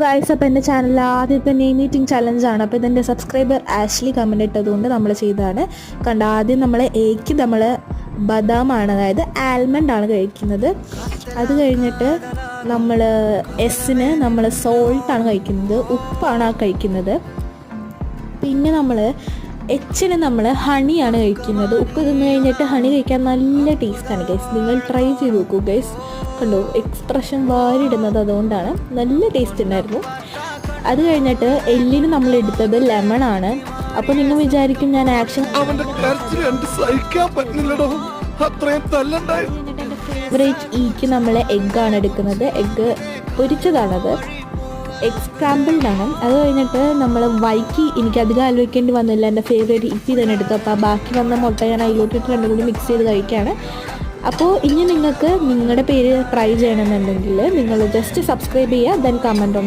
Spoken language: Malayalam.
ഗൈസ്, അപ്പോൾ എൻ്റെ ചാനൽ ആദ്യത്തെ നെയിം മീറ്റിംഗ് ചലഞ്ചാണ്. അപ്പോൾ ഇതെൻ്റെ സബ്സ്ക്രൈബർ ആഷ്ലി കമൻറ്റ് ഇട്ടതുകൊണ്ട് നമ്മൾ ചെയ്തതാണ്. കണ്ട, ആദ്യം നമ്മൾ എക്ക് നമ്മൾ ബദാമാണ്, അതായത് ആൽമണ്ടാണ് കഴിക്കുന്നത്. അത് കഴിഞ്ഞിട്ട് നമ്മൾ എസ്സിന് നമ്മൾ സോൾട്ടാണ് കഴിക്കുന്നത്, ഉപ്പാണ് കഴിക്കുന്നത്. പിന്നെ നമ്മൾ എച്ചിന് നമ്മൾ ഹണിയാണ് കഴിക്കുന്നത്. ഉപ്പ് തിന്ന് കഴിഞ്ഞിട്ട് ഹണി കഴിക്കാൻ നല്ല ടേസ്റ്റാണ് ഗൈസ്. നിങ്ങൾ ട്രൈ ചെയ്ത് നോക്കൂ ഗൈസ്. കണ്ടോ, എക്സ്പ്രഷൻ വാരിടുന്നത് അതുകൊണ്ടാണ്. നല്ല ടേസ്റ്റ് ഉണ്ടായിരുന്നു. അത് കഴിഞ്ഞിട്ട് എല്ലിന് നമ്മൾ എടുത്തത് ലെമണാണ്. അപ്പോൾ നിങ്ങൾ വിചാരിക്കും ഞാൻ ആക്ഷൻ. ഫേവറേറ്റ് ഈക്ക് നമ്മൾ എഗ്ഗാണ് എടുക്കുന്നത്. എഗ്ഗ് പൊരിച്ചതാണത്, എഗ് സ്ക്രാമ്പിൾഡാണ്. അത് കഴിഞ്ഞിട്ട് നമ്മൾ വൈക്കി എനിക്കധികം ആലോചിക്കേണ്ടി വന്നില്ല, എൻ്റെ ഫേവറേറ്റ് ഇപ്പി തന്നെ എടുത്തു. അപ്പോൾ ബാക്കി വന്ന മുട്ട ഞാൻ അതിലോട്ടിട്ട് രണ്ടും കൂടി മിക്സ് ചെയ്ത് കഴിക്കുകയാണ്. അപ്പോൾ ഇനി നിങ്ങൾക്ക് നിങ്ങളുടെ പേര് ട്രൈ ചെയ്യണമെന്നുണ്ടെങ്കിൽ നിങ്ങൾ ജസ്റ്റ് സബ്സ്ക്രൈബ് ചെയ്യുക, ദെൻ കമൻറ്റ്